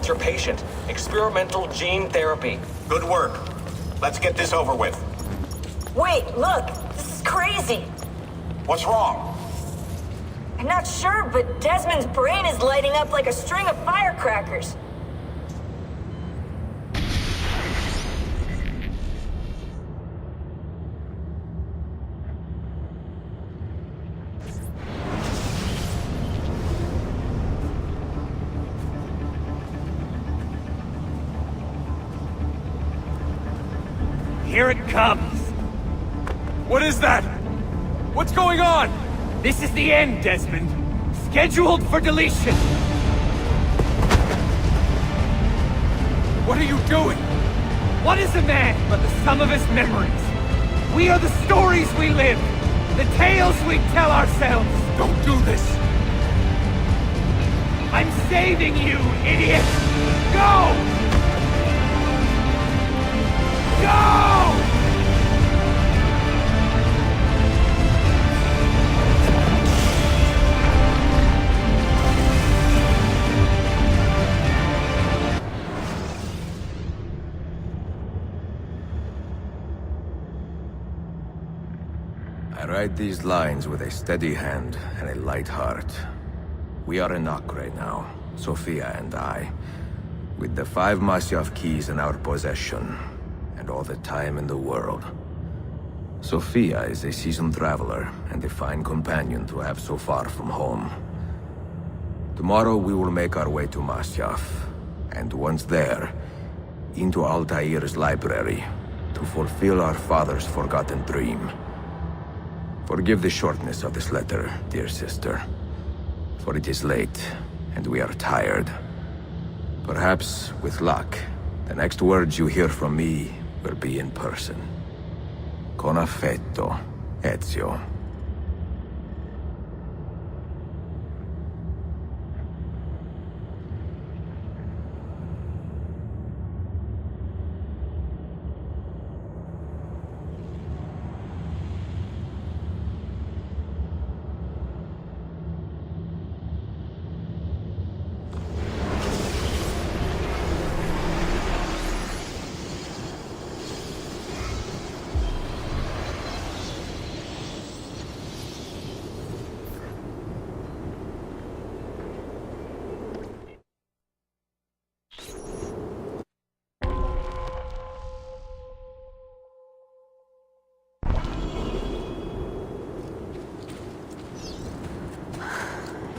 cancer patient. Experimental gene therapy. Good work. Let's get this over with. Wait, look! This is crazy! What's wrong? I'm not sure, but Desmond's brain is lighting up like a string of firecrackers. Here it comes! What is that? What's going on? This is the end, Desmond. Scheduled for deletion. What are you doing? What is a man but the sum of his memories? We are the stories we live, the tales we tell ourselves. Don't do this! I'm saving you, idiot! Go! Go! I write these lines with a steady hand and a light heart. We are in Acre now, Sophia and I, with the 5 Masyaf keys in our possession, and all the time in the world. Sophia is a seasoned traveler, and a fine companion to have so far from home. Tomorrow we will make our way to Masyaf, and once there, into Altair's library, to fulfill our father's forgotten dream. Forgive the shortness of this letter, dear sister, for it is late, and we are tired. Perhaps, with luck, the next words you hear from me will be in person. Con affetto, Ezio.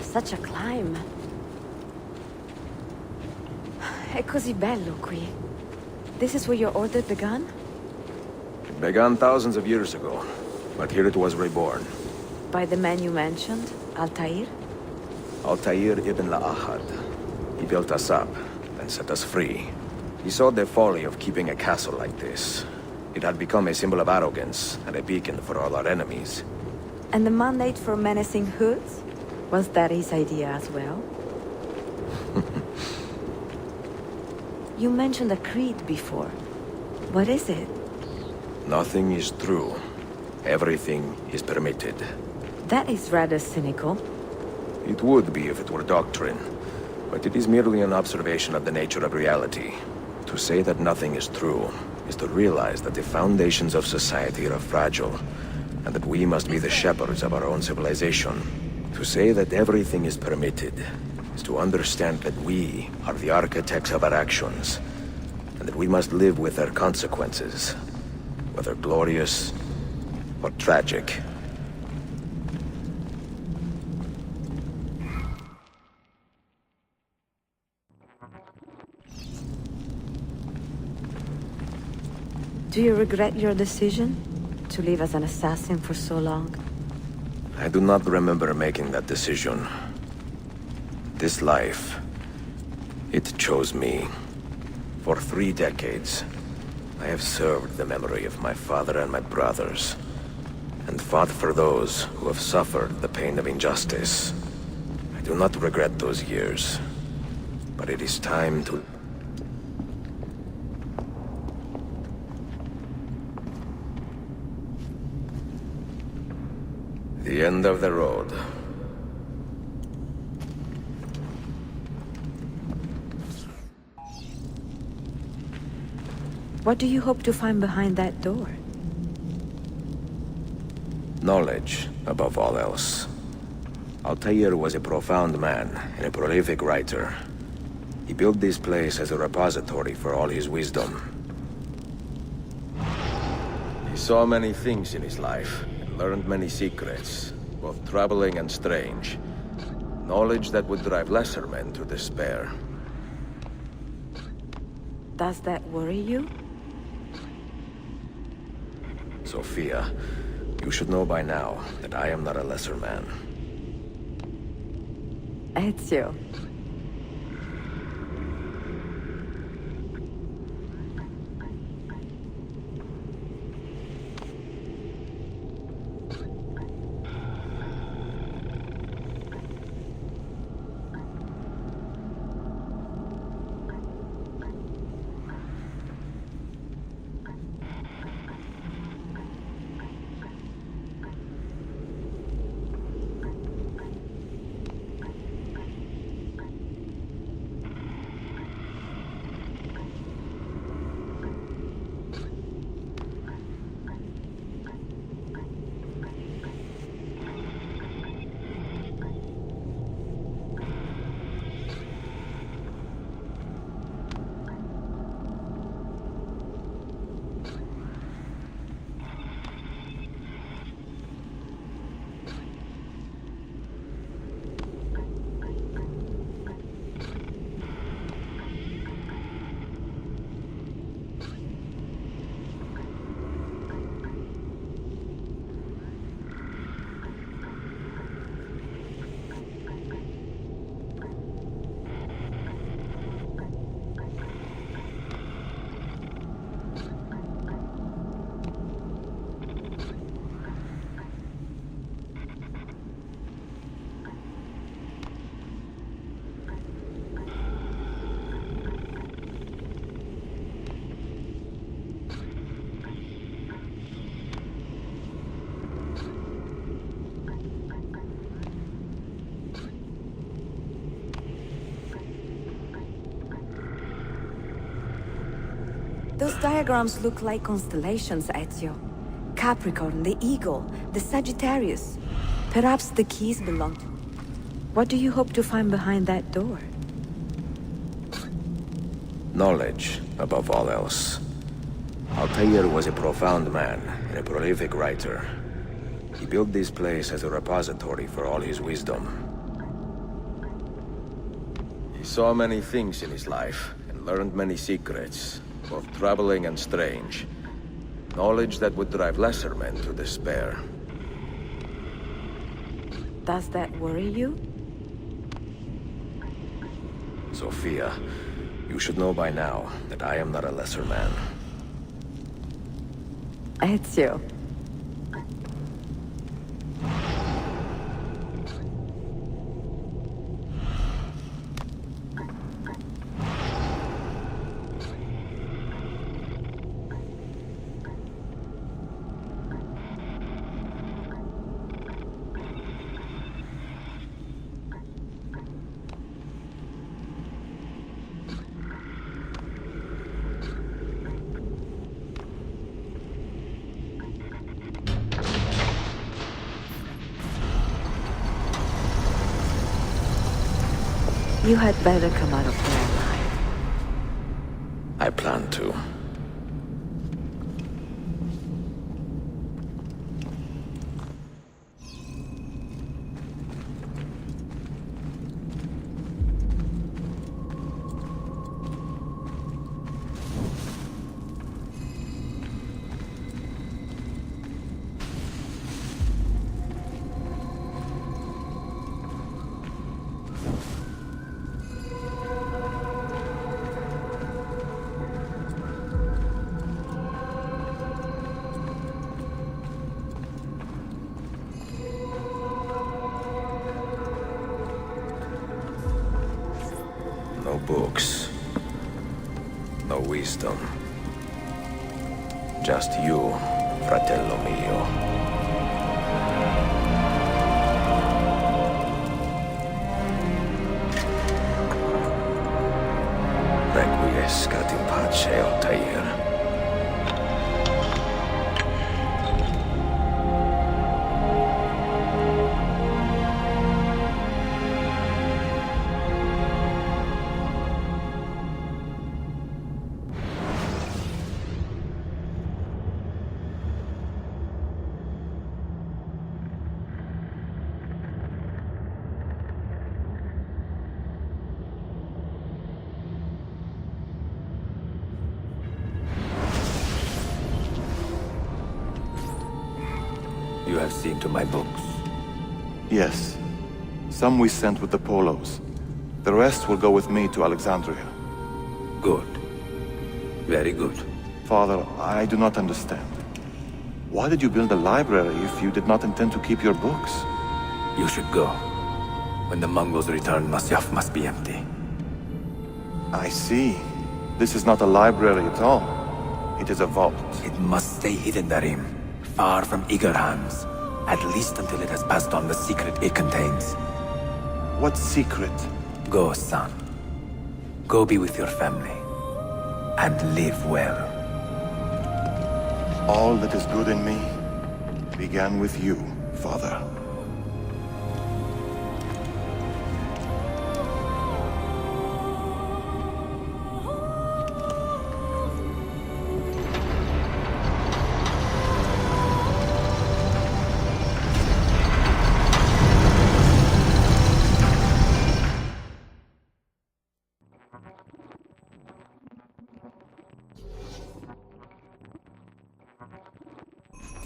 Such a climb. È così bello qui. This is where your order began? It began thousands of years ago, but here it was reborn. By the man you mentioned, Altair? Altair ibn La'ahad. He built us up, and set us free. He saw the folly of keeping a castle like this. It had become a symbol of arrogance, and a beacon for all our enemies. And the mandate for menacing hoods? Was that his idea as well? You mentioned a creed before. What is it? Nothing is true. Everything is permitted. That is rather cynical. It would be if it were doctrine, but it is merely an observation of the nature of reality. To say that nothing is true is to realize that the foundations of society are fragile, and that we must be the shepherds of our own civilization. To say that everything is permitted is to understand that we are the architects of our actions, and that we must live with their consequences, whether glorious or tragic. Do you regret your decision to live as an assassin for so long? I do not remember making that decision. This life, it chose me. For 3 decades, I have served the memory of my father and my brothers, and fought for those who have suffered the pain of injustice. I do not regret those years, but it is time to... The end of the road. What do you hope to find behind that door? Knowledge, above all else. Altair was a profound man and a prolific writer. He built this place as a repository for all his wisdom. He saw many things in his life and learned many secrets, both troubling and strange. Knowledge that would drive lesser men to despair. Does that worry you? Sophia, you should know by now that I am not a lesser man. Ezio. Those diagrams look like constellations, Ezio. Capricorn, the Eagle, the Sagittarius. Perhaps the keys belong to... What do you hope to find behind that door? Knowledge, above all else. Altair was a profound man and a prolific writer. He built this place as a repository for all his wisdom. He saw many things in his life and learned many secrets, both troubling and strange. Knowledge that would drive lesser men to despair. Does that worry you? Sophia, you should know by now that I am not a lesser man. Ezio. You had better come out of there alive. I plan to. No books. No wisdom. Just you, fratello mio. Requiescat in pace, Altair. have seen to my books? Yes. Some we sent with the Polos. The rest will go with me to Alexandria. Good. Very good. Father, I do not understand. Why did you build a library if you did not intend to keep your books? You should go. When the Mongols return, Masyaf must be empty. I see. This is not a library at all. It is a vault. It must stay hidden, Darim. Far from eager hands. At least until it has passed on the secret it contains. What secret? Go, son. Go be with your family. And live well. All that is good in me began with you, Father.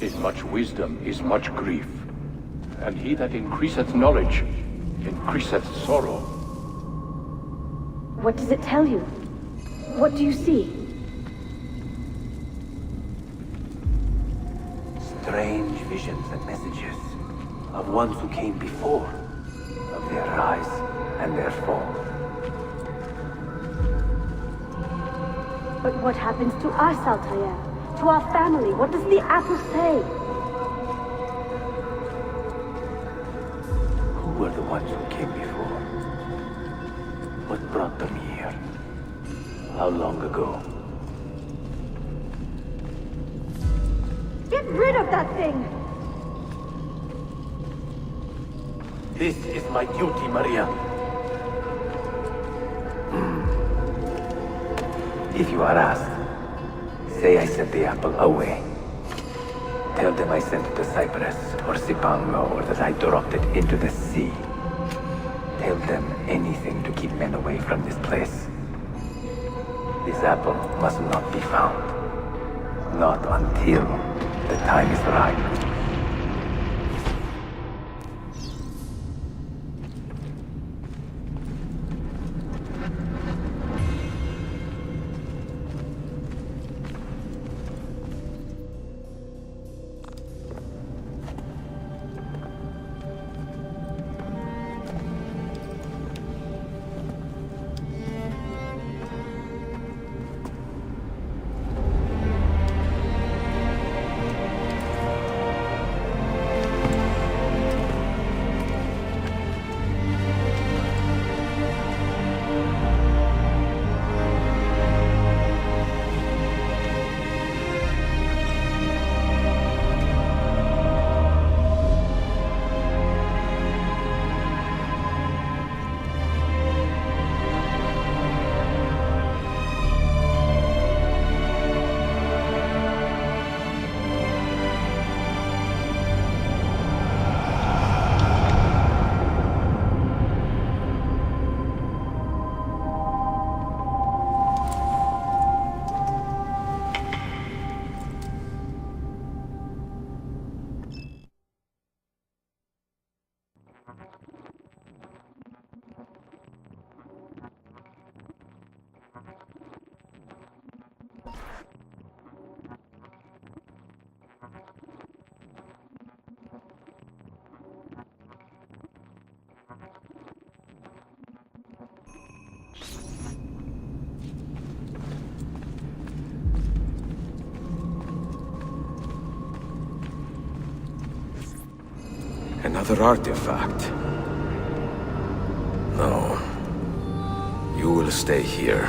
In much wisdom is much grief, and he that increaseth knowledge increaseth sorrow. What does it tell you? What do you see? Strange visions and messages of ones who came before, of their rise and their fall. But what happens to us, Altair? To our family? What does the apple say? Who were the ones who came before? What brought them here? How long ago? Get rid of that thing! This is my duty, Maria. If you are asked, say I sent the apple away. Tell them I sent it to Cyprus or Cipango, or that I dropped it into the sea. Tell them anything to keep men away from this place. This apple must not be found. Not until the time is right. Another artifact. No. You will stay here.